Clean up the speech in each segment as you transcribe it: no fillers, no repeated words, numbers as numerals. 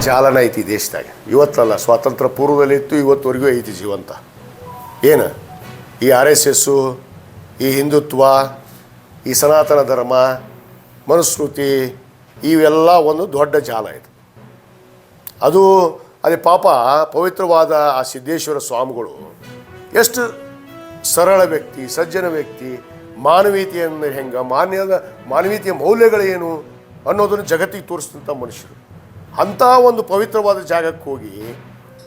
ಜಾಲನ ಐತಿ ದೇಶದಾಗ. ಇವತ್ತಲ್ಲ, ಸ್ವಾತಂತ್ರ್ಯ ಪೂರ್ವದಲ್ಲಿ ಇತ್ತು, ಇವತ್ತುವರೆಗೂ ಐತಿ ಜೀವಂತ. ಏನು ಈ RSSು, ಈ ಹಿಂದುತ್ವ, ಈ ಸನಾತನ ಧರ್ಮ, ಮನುಸ್ಮೃತಿ, ಇವೆಲ್ಲ ಒಂದು ದೊಡ್ಡ ಜಾಲ ಇದು. ಅದೇ ಪಾಪ ಪವಿತ್ರವಾದ ಆ ಸಿದ್ದೇಶ್ವರ ಸ್ವಾಮಿಗಳು ಎಷ್ಟು ಸರಳ ವ್ಯಕ್ತಿ, ಸಜ್ಜನ ವ್ಯಕ್ತಿ, ಮಾನವೀಯತೆಯನ್ನು ಹೆಂಗೆ, ಮಾನವೀಯತೆಯ ಮೌಲ್ಯಗಳೇನು ಅನ್ನೋದನ್ನು ಜಗತ್ತಿಗೆ ತೋರಿಸಿದಂಥ ಮನುಷ್ಯರು. ಅಂಥ ಒಂದು ಪವಿತ್ರವಾದ ಜಾಗಕ್ಕೆ ಹೋಗಿ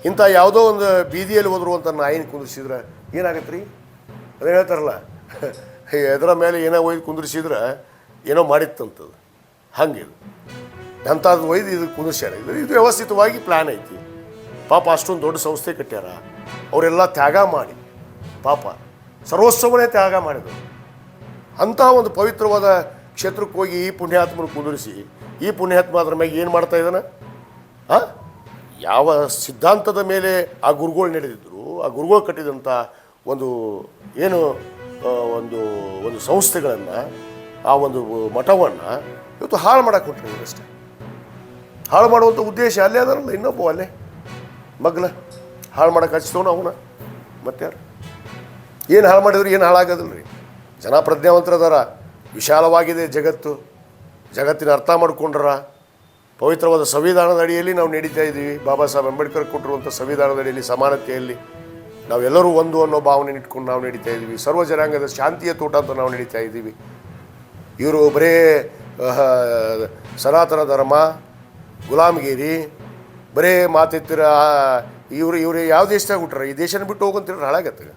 ಇಂಥ ಯಾವುದೋ ಒಂದು ಬೀದಿಯಲ್ಲಿ ಹೋದ್ರುವಂಥ ನಾಯಿನ ಕುಂದಿಸಿದ್ರೆ ಏನಾಗತ್ತೆ ರೀ? ಅದೇ ಹೇಳ್ತಾರಲ್ಲ, ಎದರ ಮೇಲೆ ಏನೋ ಒಯ್ದು ಕುಂದಿಸಿದ್ರೆ ಏನೋ ಮಾಡಿತ್ತಂಥದ್ದು. ಹಂಗಿದು ಅಂಥದ್ದು ಒಯ್ದು ಇದು ಕುಂದಿಸ್ಯಾರ. ಇದು ವ್ಯವಸ್ಥಿತವಾಗಿ ಪ್ಲ್ಯಾನ್ ಐತಿ. ಪಾಪ ಅಷ್ಟೊಂದು ದೊಡ್ಡ ಸಂಸ್ಥೆ ಕಟ್ಟ್ಯಾರ. ಅವರೆಲ್ಲ ತ್ಯಾಗ ಮಾಡಿ, ಪಾಪ ಸರ್ವಸ್ವವನ್ನೇ ತ್ಯಾಗ ಮಾಡಿದರು. ಅಂಥ ಒಂದು ಪವಿತ್ರವಾದ ಕ್ಷೇತ್ರಕ್ಕೆ ಹೋಗಿ ಈ ಪುಣ್ಯಾತ್ಮನ ಕುಂದಿರಿಸಿ, ಈ ಪುಣ್ಯಾತ್ಮ ಅದ್ರ ಮೇಲೆ ಏನು ಮಾಡ್ತಾ ಇದ್ದಾನೆ? ಯಾವ ಸಿದ್ಧಾಂತದ ಮೇಲೆ ಆ ಗುರುಗಳು ನಡೆದಿದ್ದರು, ಆ ಗುರುಗಳು ಕಟ್ಟಿದಂಥ ಒಂದು ಏನು ಒಂದು ಸಂಸ್ಥೆಗಳನ್ನು, ಆ ಒಂದು ಮಠವನ್ನು ಇವತ್ತು ಹಾಳು ಮಾಡೋಕೆ ಹೊಂಟ್ರಿ. ಅಷ್ಟೇ ಹಾಳು ಮಾಡುವಂಥ ಉದ್ದೇಶ ಅಲ್ಲೇ ಅದರಲ್ಲ, ಇನ್ನೊಬ್ಬ ಅಲ್ಲೇ ಮಗ್ಲ ಹಾಳು ಮಾಡೋಕೆ ಹಚ್ತವನ ಅವನ. ಮತ್ತಾರು ಏನು ಹಾಳು ಮಾಡಿದ್ರು ಏನು ಹಾಳಾಗೋದಿಲ್ಲ ರೀ. ಜನ ಪ್ರಜ್ಞಾವಂತರದಾರ, ವಿಶಾಲವಾಗಿದೆ ಜಗತ್ತು, ಜಗತ್ತಿನ ಅರ್ಥ ಮಾಡ್ಕೊಂಡ್ರ. ಪವಿತ್ರವಾದ ಸಂವಿಧಾನದ ಅಡಿಯಲ್ಲಿ ನಾವು ನಡೀತಾ ಇದ್ದೀವಿ. ಬಾಬಾ ಸಾಹೇಬ್ ಅಂಬೇಡ್ಕರ್ ಕೊಟ್ಟಿರುವಂಥ ಸಂವಿಧಾನದ ಅಡಿಯಲ್ಲಿ ಸಮಾನತೆಯಲ್ಲಿ ನಾವೆಲ್ಲರೂ ಒಂದು ಅನ್ನೋ ಭಾವನೆ ಇಟ್ಕೊಂಡು ನಾವು ನಡೀತಾ ಇದ್ದೀವಿ. ಸರ್ವ ಜನಾಂಗದ ಶಾಂತಿಯ ತೋಟ ಅಂತ ನಾವು ನಡೀತಾ ಇದ್ದೀವಿ. ಇವರು ಬರೇ ಸನಾತನ ಧರ್ಮ, ಗುಲಾಮಗಿರಿ, ಬರೇ ಮಾತೆತ್ತಿರ. ಇವರು ಯಾವ ದೇಶದಾಗ ಹುಟ್ಟಾರ? ಈ ದೇಶನ ಬಿಟ್ಟು ಹೋಗಂತಿರ ಹಾಳಾಗತ್ತಾಗ.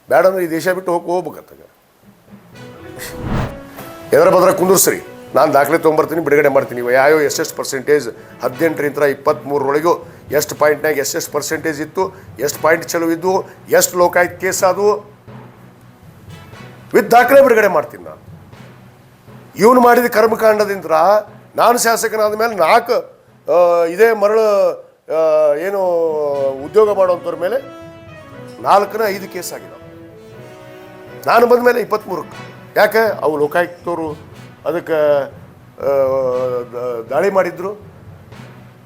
ಬೇಡ ಅಂದ್ರೆ ಈ ದೇಶ ಬಿಟ್ಟು ಹೋಗ್ಬೇಕತ್ತಾಗ. ಎದರ ಬದ್ರ ಕುಂದರ್ಸ್ರಿ, ನಾನು ದಾಖಲೆ ತೊಗೊಂಬರ್ತೀನಿ, ಬಿಡುಗಡೆ ಮಾಡ್ತೀನಿ. ಯಾವ ಎಷ್ಟೆಷ್ಟು ಪರ್ಸೆಂಟೇಜ್ 18ರಿಂದ 23ರೊಳಗೂ ಎಷ್ಟು ಪಾಯಿಂಟ್ನಾಗ ಎಷ್ಟೆಷ್ಟು ಪರ್ಸೆಂಟೇಜ್ ಇತ್ತು, ಎಷ್ಟು ಪಾಯಿಂಟ್ ಚಲೋ ಇದ್ದು, ಎಷ್ಟು ಲೋಕಾಯುಕ್ತ ಕೇಸ್ ಆದವು, ವಿತ್ ದಾಖಲೆ ಬಿಡುಗಡೆ ಮಾಡ್ತೀನಿ ನಾನು. ಇವನು ಮಾಡಿದ ಕರ್ಮಕಾಂಡದಿಂದ ನಾನು ಶಾಸಕನಾದ ಮೇಲೆ 4 ಇದೇ ಮರಳು ಏನು ಉದ್ಯೋಗ ಮಾಡೋಂಥವ್ರ ಮೇಲೆ 4ನ 5 ಕೇಸ್ ಆಗಿದ್ದಾವೆ. ನಾನು ಬಂದ ಮೇಲೆ 23ಕ್ಕೆ. ಯಾಕೆ? ಅವು ಲೋಕಾಯುಕ್ತವರು ಅದಕ್ಕೆ ದಾಳಿ ಮಾಡಿದ್ರು,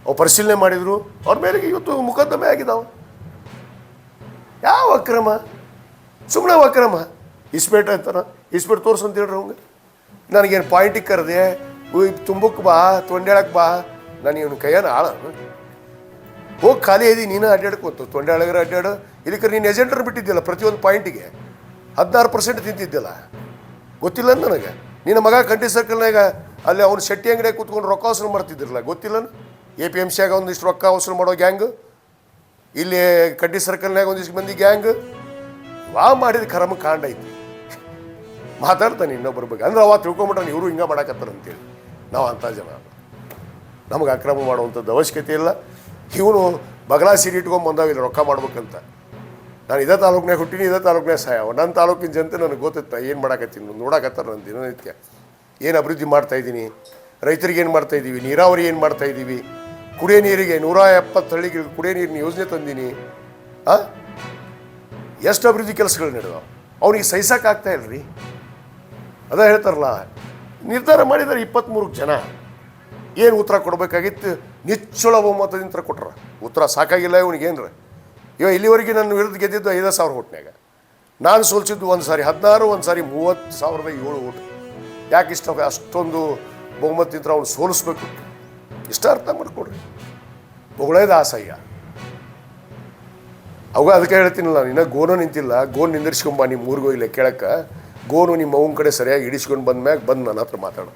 ಅವು ಪರಿಶೀಲನೆ ಮಾಡಿದರು. ಅವ್ರ ಮೇಲೆ ಇವತ್ತು ಮೊಕದ್ದಮೆ ಆಗಿದ್ದಾವೆ. ಯಾವ ಅಕ್ರಮ? ಸುಮ್ಮನೆ ಅಕ್ರಮ. ಇಸ್ಪೇಟ್ ಅಂತಾರ, ಇಸ್ಪೇಟ್ ತೋರಿಸು ಅಂತ ಹೇಳ್ರಿ ಅವಂಗೆ. ನನಗೇನು ಪಾಯಿಂಟಿಗೆ ಕರೆದೆ, ತುಂಬಕ್ಕೆ ಬಾ, ತೊಂಡೇಳಕ್ಕೆ ಬಾ, ನಾನು ಇವನು ಕೈಯನ್ನು ಆಳ ಹೋಗಿ ಖಾಲಿ ಇದ್ದೀನಿ, ನೀನು ಅಡ್ಡಾಡ್ಕೊತ ತೊಂಡೇಳಗರ ಅಡ್ಡಾಡು. ಇಲ್ಲಿಕ್ಕೆ ನೀನು ಏಜೆಂಟರ್ ಬಿಟ್ಟಿದ್ದಿಲ್ಲ, ಪ್ರತಿಯೊಂದು ಪಾಯಿಂಟಿಗೆ 16% ತಿಂತಿದ್ದಿಲ್ಲ. ಗೊತ್ತಿಲ್ಲ ನನಗೆ. ನಿನ್ನ ಮಗ ಕಂಟಿ ಸರ್ಕಲ್ನಾಗ ಅಲ್ಲಿ ಅವ್ನು ಶೆಟ್ಟಿ ಅಂಗಡಿಯಾಗ ಕೂತ್ಕೊಂಡು ರೊಕ್ಕ ವಸೂಲು ಮಾಡ್ತಿದ್ದಿರಲ್ಲ, ಗೊತ್ತಿಲ್ಲ? APMCಯಾಗ ಒಂದಿಷ್ಟು ರೊಕ್ಕ ವಸೂಲು ಮಾಡೋ ಗ್ಯಾಂಗ್, ಇಲ್ಲಿ ಕಂಟಿ ಸರ್ಕಲ್ನಾಗ ಒಂದಿಷ್ಟು ಮಂದಿ ಗ್ಯಾಂಗ್. ಮಾಡಿದ ಕರ್ಮ ಕಾಂಡ ಐತಿ. ಮಾತಾಡ್ತಾನೆ ಇನ್ನೊಬ್ಬರ ಬಗ್ಗೆ. ಅಂದ್ರೆ ಅವ ತಿಳ್ಕೊಂಬಿಟ್ರೆ ಇವರು ಹಿಂಗೆ ಮಾಡಾಕತ್ತಾರ ಅಂತೇಳಿ. ನಾವು ಅಂಥ ಜನ, ನಮಗೆ ಅಕ್ರಮ ಮಾಡುವಂಥದ್ದು ಅವಶ್ಯಕತೆ ಇಲ್ಲ. ಇವನು ಬಗಲಾ ಸೀರೆ ಇಟ್ಕೊಂಡು ಬಂದಾವಿಲ್ಲ ರೊಕ್ಕ ಮಾಡ್ಬೇಕಂತ. ನಾನು ಇದೇ ತಾಲೂಕಿನಾಗ ಹುಟ್ಟಿನಿ, ಇದೇ ತಾಲೂಕಿನಾಗ ಸಾಯವ. ನನ್ನ ತಾಲೂಕಿನ ಜನತೆ ನನಗೆ ಗೊತ್ತಿತ್ತ ಏನು ಮಾಡಾಕತ್ತೀನಿ, ನೋಡಾಕತ್ತಾರ ನನ್ನ ದಿನನಿತ್ಯ. ಏನು ಅಭಿವೃದ್ಧಿ ಮಾಡ್ತಾಯಿದ್ದೀನಿ, ರೈತರಿಗೆ ಏನು ಮಾಡ್ತಾಯಿದ್ದೀವಿ, ನೀರಾವರಿ ಏನು ಮಾಡ್ತಾಯಿದ್ದೀವಿ, ಕುಡಿಯೋ ನೀರಿಗೆ 170 ಹಳ್ಳಿಗಳಿಗೆ ಕುಡಿಯೋ ನೀರಿನ ಯೋಜನೆ ತಂದೀನಿ. ಎಷ್ಟು ಅಭಿವೃದ್ಧಿ ಕೆಲಸಗಳು ನಡೆದಾವ. ಅವನಿಗೆ ಸಹಿಸೋಕ್ಕಾಗ್ತಾ ಇಲ್ಲರಿ. ಅದ ಹೇಳ್ತಾರಲ್ಲ, ನಿರ್ಧಾರ ಮಾಡಿದ್ದಾರೆ 23 ಜನ. ಏನು ಉತ್ತರ ಕೊಡಬೇಕಾಗಿತ್ತು? ನಿಚ್ಚಳ ಬಹುಮತದಿಂದ ಕೊಟ್ರ ಉತ್ತರ. ಸಾಕಾಗಿಲ್ಲ ಇವನಿಗೇನ್ರ? ಇಲ್ಲಿವರೆಗೆ ನನ್ನ ವಿರುದ್ಧ ಗೆದ್ದಿದ್ದು 5,000 ಓಟ್ನಾಗ. ನಾನು ಸೋಲ್ಸಿದ್ದು ಒಂದು ಸಾರಿ 16, ಒಂದು ಸಾರಿ 30,700 ಓಟ್. ಯಾಕೆ ಇಷ್ಟ ಅಷ್ಟೊಂದು ಬಹುಮತದಿಂದ ಅವ್ನು ಸೋಲಿಸ್ಬೇಕು? ಇಷ್ಟ ಅರ್ಥ ಮಾಡ್ಕೊಡ್ರಿ. ಬೊಗಳೇದ ಆಸಯ್ಯ ಅವಾಗ. ಅದಕ್ಕೆ ಹೇಳ್ತೀನಲ್ಲ, ನಿನ್ನ ಗೋನು ನಿಂತಿಲ್ಲ, ಗೋನ್ ನಿಂದಿರ್ಸ್ಕೊಂಬ ನಿಮ್ಮ ಊರಿಗೂ ಇಲ್ಲ ಕೇಳಕ್ಕೆ. ಗೋನು ನಿಮ್ಮ ಅವನ ಕಡೆ ಸರಿಯಾಗಿ ಹಿಡಿಸ್ಕೊಂಡು ಬಂದ್ಮ್ಯಾಗ ಬಂದು ನನ್ನ ಹತ್ರ ಮಾತಾಡು.